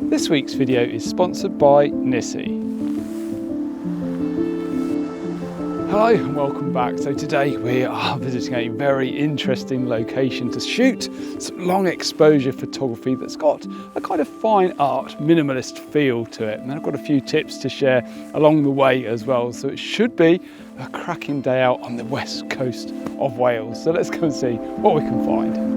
This week's video is sponsored by Nissi. Hello and welcome back. So today we are visiting a very interesting location to shoot some long exposure photography that's got a kind of fine art minimalist feel to it. And I've got a few tips to share along the way as well. So it should be a cracking day out on the west coast of Wales. So let's go and see what we can find.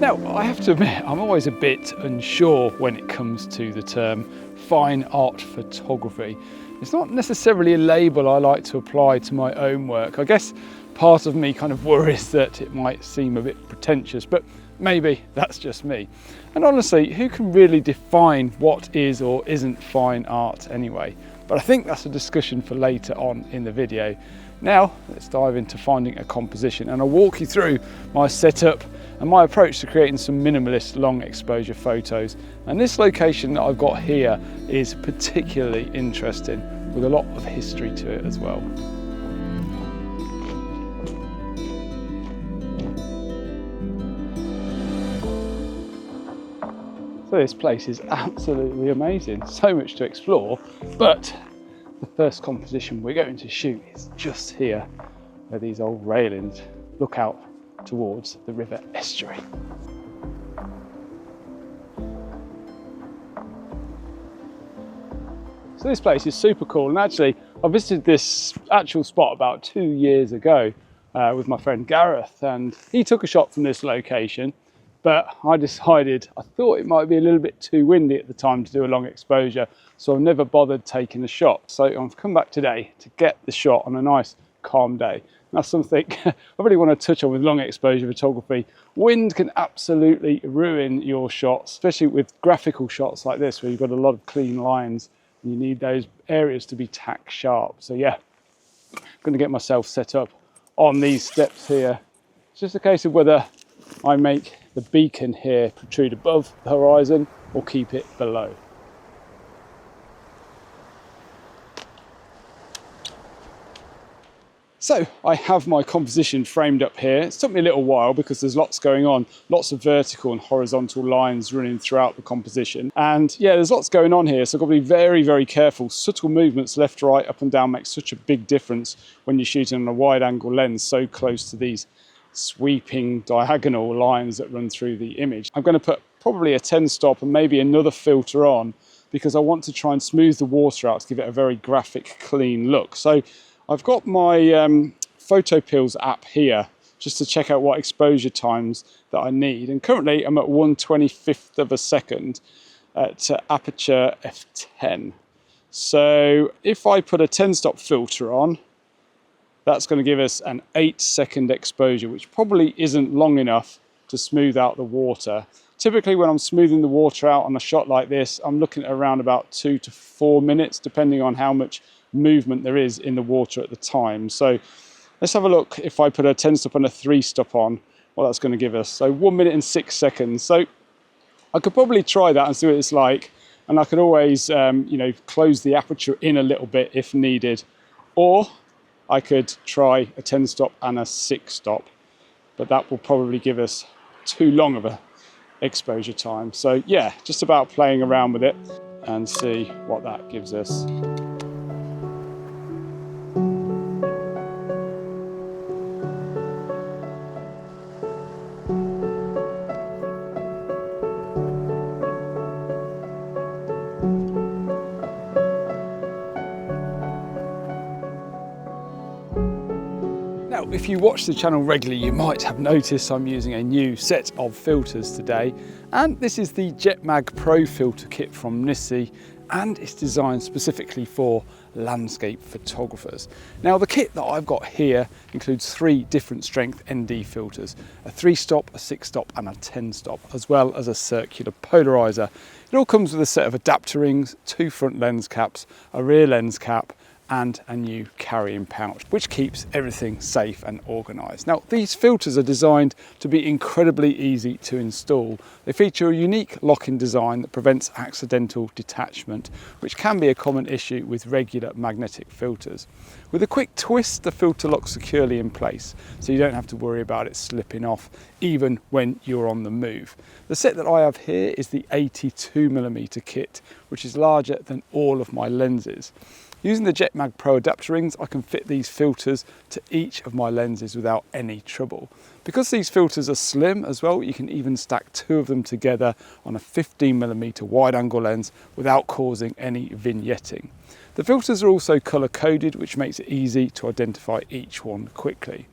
Now, I have to admit, I'm always a bit unsure when it comes to the term fine art photography. It's not necessarily a label I like to apply to my own work. I guess part of me kind of worries that it might seem a bit pretentious, but maybe that's just me. And honestly, who can really define what is or isn't fine art anyway? But I think that's a discussion for later on in the video. Now, let's dive into finding a composition, and I'll walk you through my setup and my approach to creating some minimalist long exposure photos. And this location that I've got here is particularly interesting, with a lot of history to it as well. So this place is absolutely amazing, so much to explore, but the first composition we're going to shoot is just here, where these old railings look out towards the river estuary. So this place is super cool, and actually I visited this actual spot about 2 years ago with my friend Gareth, and he took a shot from this location, but I thought it might be a little bit too windy at the time to do a long exposure, so I've never bothered taking the shot. So I've come back today to get the shot on a nice calm day. That's something I really want to touch on with long exposure photography. Wind can absolutely ruin your shots, especially with graphical shots like this, where you've got a lot of clean lines and you need those areas to be tack sharp. So yeah, I'm going to get myself set up on these steps here. It's just a case of whether I make the beacon here protrude above the horizon or keep it below. So I have my composition framed up here. It's took me a little while because there's lots going on, lots of vertical and horizontal lines running throughout the composition. And yeah, there's lots going on here, so I've got to be very, very careful. Subtle movements left, right, up and down make such a big difference when you're shooting on a wide angle lens so close to these sweeping diagonal lines that run through the image. I'm going to put probably a 10 stop and maybe another filter on because I want to try and smooth the water out to give it a very graphic, clean look. So I've got my Photo Pills app here just to check out what exposure times that I need. And currently I'm at 1/25th of a second at aperture f10. So if I put a 10 stop filter on, that's going to give us an 8-second exposure, which probably isn't long enough to smooth out the water. Typically when I'm smoothing the water out on a shot like this, I'm looking at around about 2 to 4 minutes, depending on how much movement there is in the water at the time. So let's have a look if I put a 10 stop and a 3 stop on, what that's going to give us. So 1 minute and 6 seconds. So I could probably try that and see what it's like. And I could always, close the aperture in a little bit if needed. Or I could try a 10 stop and a 6 stop, but that will probably give us too long of a exposure time. So yeah, just about playing around with it and see what that gives us. Now, if you watch the channel regularly, you might have noticed I'm using a new set of filters today, and this is the JetMag Pro filter kit from Nissi, and it's designed specifically for landscape photographers. Now, the kit that I've got here includes 3 different strength ND filters, a 3 stop, a 6 stop and a 10 stop, as well as a circular polarizer. It all comes with a set of adapter rings, 2 front lens caps, a rear lens cap, and a new carrying pouch, which keeps everything safe and organised. Now, these filters are designed to be incredibly easy to install. They feature a unique lock-in design that prevents accidental detachment, which can be a common issue with regular magnetic filters. With a quick twist, the filter locks securely in place, so you don't have to worry about it slipping off, even when you're on the move. The set that I have here is the 82mm kit, which is larger than all of my lenses. Using the JetMag Pro adapter rings, I can fit these filters to each of my lenses without any trouble. Because these filters are slim as well, you can even stack 2 of them together on a 15mm wide angle lens without causing any vignetting. The filters are also colour coded, which makes it easy to identify each one quickly.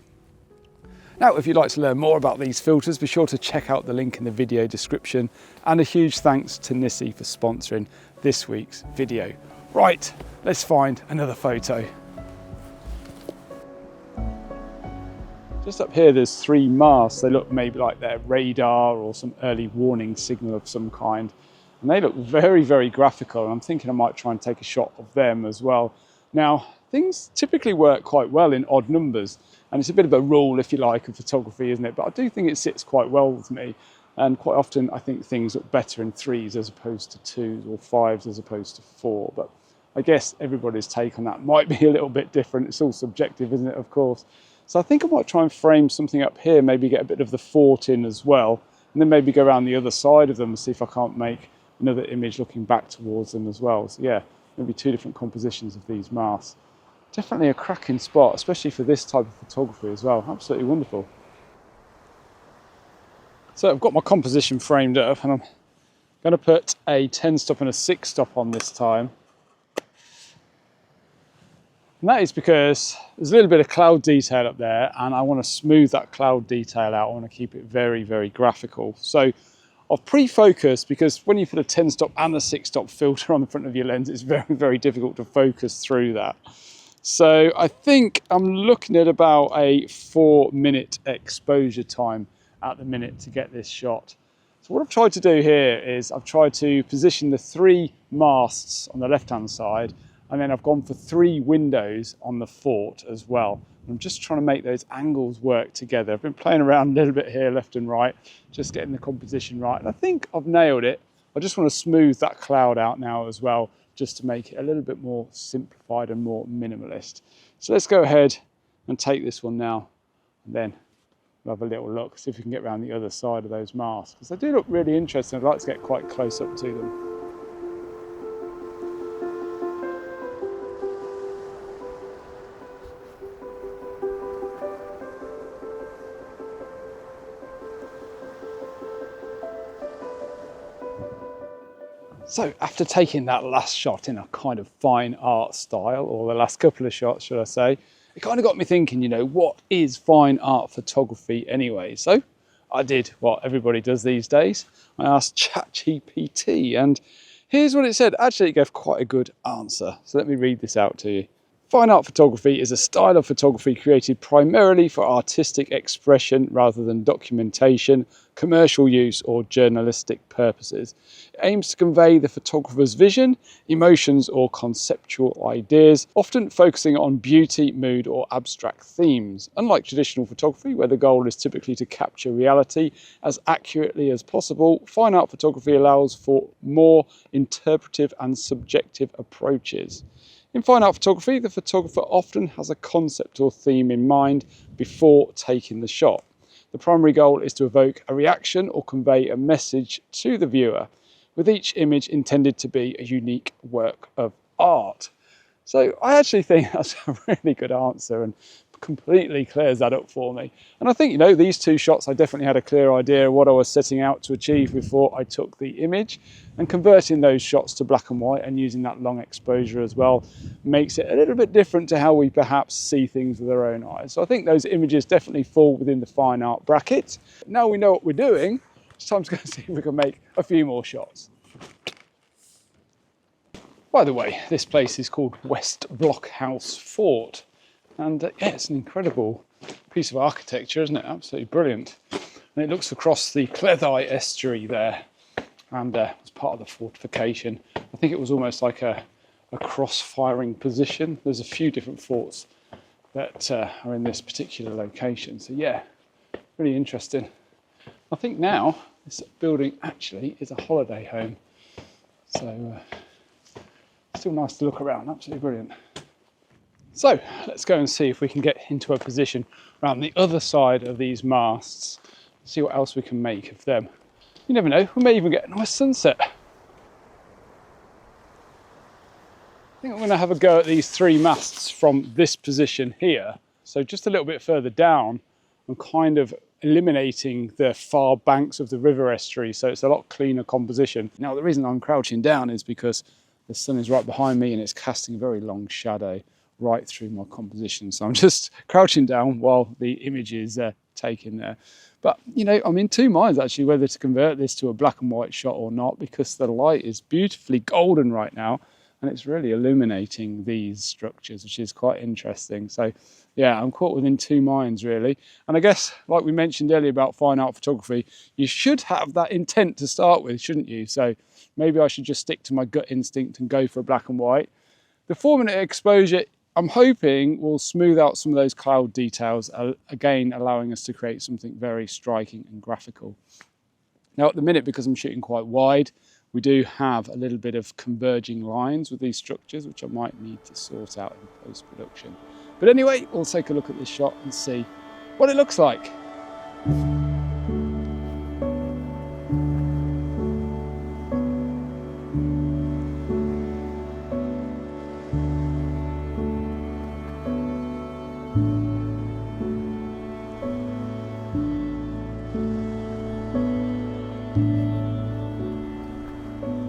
Now, if you'd like to learn more about these filters, be sure to check out the link in the video description, and a huge thanks to Nissi for sponsoring this week's video. Right, let's find another photo. Just up here, there's 3 masts. They look maybe like they're radar or some early warning signal of some kind. And they look very, very graphical. And I'm thinking I might try and take a shot of them as well. Now, things typically work quite well in odd numbers. And it's a bit of a rule, if you like, of photography, isn't it? But I do think it sits quite well with me. And quite often, I think things look better in 3s as opposed to 2s, or 5s as opposed to 4. But I guess everybody's take on that might be a little bit different. It's all subjective, isn't it, of course. So I think I might try and frame something up here, maybe get a bit of the fort in as well, and then maybe go around the other side of them and see if I can't make another image looking back towards them as well. So yeah, maybe 2 different compositions of these masts. Definitely a cracking spot, especially for this type of photography as well. Absolutely wonderful. So I've got my composition framed up, and I'm going to put a 10 stop and a 6 stop on this time. And that is because there's a little bit of cloud detail up there, and I want to smooth that cloud detail out. I want to keep it very, very graphical. So I've pre-focused, because when you put a 10 stop and a 6 stop filter on the front of your lens, it's very, very difficult to focus through that. So I think I'm looking at about a 4-minute exposure time at the minute to get this shot. So what I've tried to do here is I've tried to position the 3 masts on the left-hand side, and then I've gone for 3 windows on the fort as well. I'm just trying to make those angles work together. I've been playing around a little bit here, left and right, just getting the composition right. And I think I've nailed it. I just want to smooth that cloud out now as well, just to make it a little bit more simplified and more minimalist. So let's go ahead and take this one now, and then we'll have a little look, see if we can get around the other side of those masts, because they do look really interesting. I'd like to get quite close up to them. So after taking that last shot in a kind of fine art style, or the last couple of shots, should I say, it kind of got me thinking, you know, what is fine art photography anyway? So I did what everybody does these days. I asked ChatGPT, and here's what it said. Actually, it gave quite a good answer. So let me read this out to you. Fine art photography is a style of photography created primarily for artistic expression rather than documentation, commercial use, or journalistic purposes. It aims to convey the photographer's vision, emotions, or conceptual ideas, often focusing on beauty, mood, or abstract themes. Unlike traditional photography, where the goal is typically to capture reality as accurately as possible, fine art photography allows for more interpretive and subjective approaches. In fine art photography, the photographer often has a concept or theme in mind before taking the shot. The primary goal is to evoke a reaction or convey a message to the viewer, with each image intended to be a unique work of art. So I actually think that's a really good answer and completely clears that up for me. And I think, you know, these 2 shots, I definitely had a clear idea of what I was setting out to achieve before I took the image, and converting those shots to black and white and using that long exposure as well makes it a little bit different to how we perhaps see things with our own eyes. So I think those images definitely fall within the fine art bracket. Now we know what we're doing, it's time to go see if we can make a few more shots. By the way, this place is called West Blockhouse Fort. And yeah, it's an incredible piece of architecture, isn't it? Absolutely brilliant. And it looks across the Cleddau estuary there, and it's part of the fortification. I think it was almost like a a cross-firing position. There's a few different forts that are in this particular location. So yeah, really interesting. I think now this building actually is a holiday home. So still nice to look around, absolutely brilliant. So let's go and see if we can get into a position around the other side of these masts, see what else we can make of them. You never know, we may even get a nice sunset. I think I'm going to have a go at these 3 masts from this position here. So just a little bit further down, I'm kind of eliminating the far banks of the river estuary, so it's a lot cleaner composition. Now the reason I'm crouching down is because the sun is right behind me and it's casting a very long shadow right through my composition. So I'm just crouching down while the image is taken there. But you know, I'm in 2 minds actually whether to convert this to a black and white shot or not, because the light is beautifully golden right now and it's really illuminating these structures, which is quite interesting. So yeah, I'm caught within 2 minds really. And I guess, like we mentioned earlier about fine art photography, you should have that intent to start with, shouldn't you? So maybe I should just stick to my gut instinct and go for a black and white. The 4-minute exposure, I'm hoping, will smooth out some of those cloud details, again allowing us to create something very striking and graphical. Now at the minute, because I'm shooting quite wide, we do have a little bit of converging lines with these structures, which I might need to sort out in post-production. But anyway, we'll take a look at this shot and see what it looks like.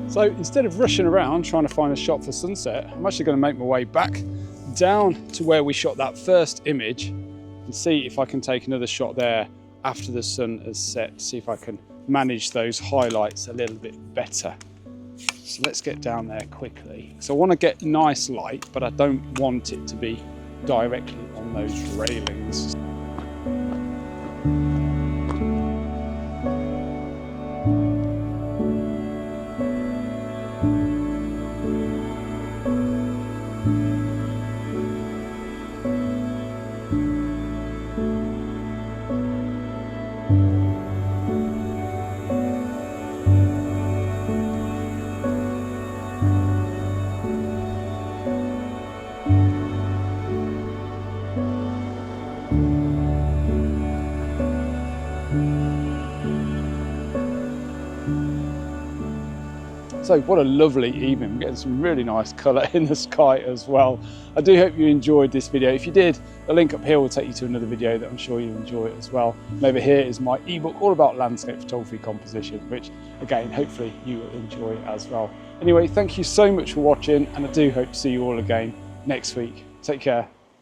So instead of rushing around trying to find a shot for sunset, I'm actually going to make my way back down to where we shot that first image and see if I can take another shot there after the sun has set, see if I can manage those highlights a little bit better. So let's get down there quickly. So I want to get nice light, but I don't want it to be directly on those railings. So what a lovely evening. We're getting some really nice colour in the sky as well. I do hope you enjoyed this video. If you did, the link up here will take you to another video that I'm sure you'll enjoy as well. And over here is my ebook all about landscape photography composition, which again, hopefully you will enjoy as well. Anyway, thank you so much for watching, and I do hope to see you all again next week. Take care.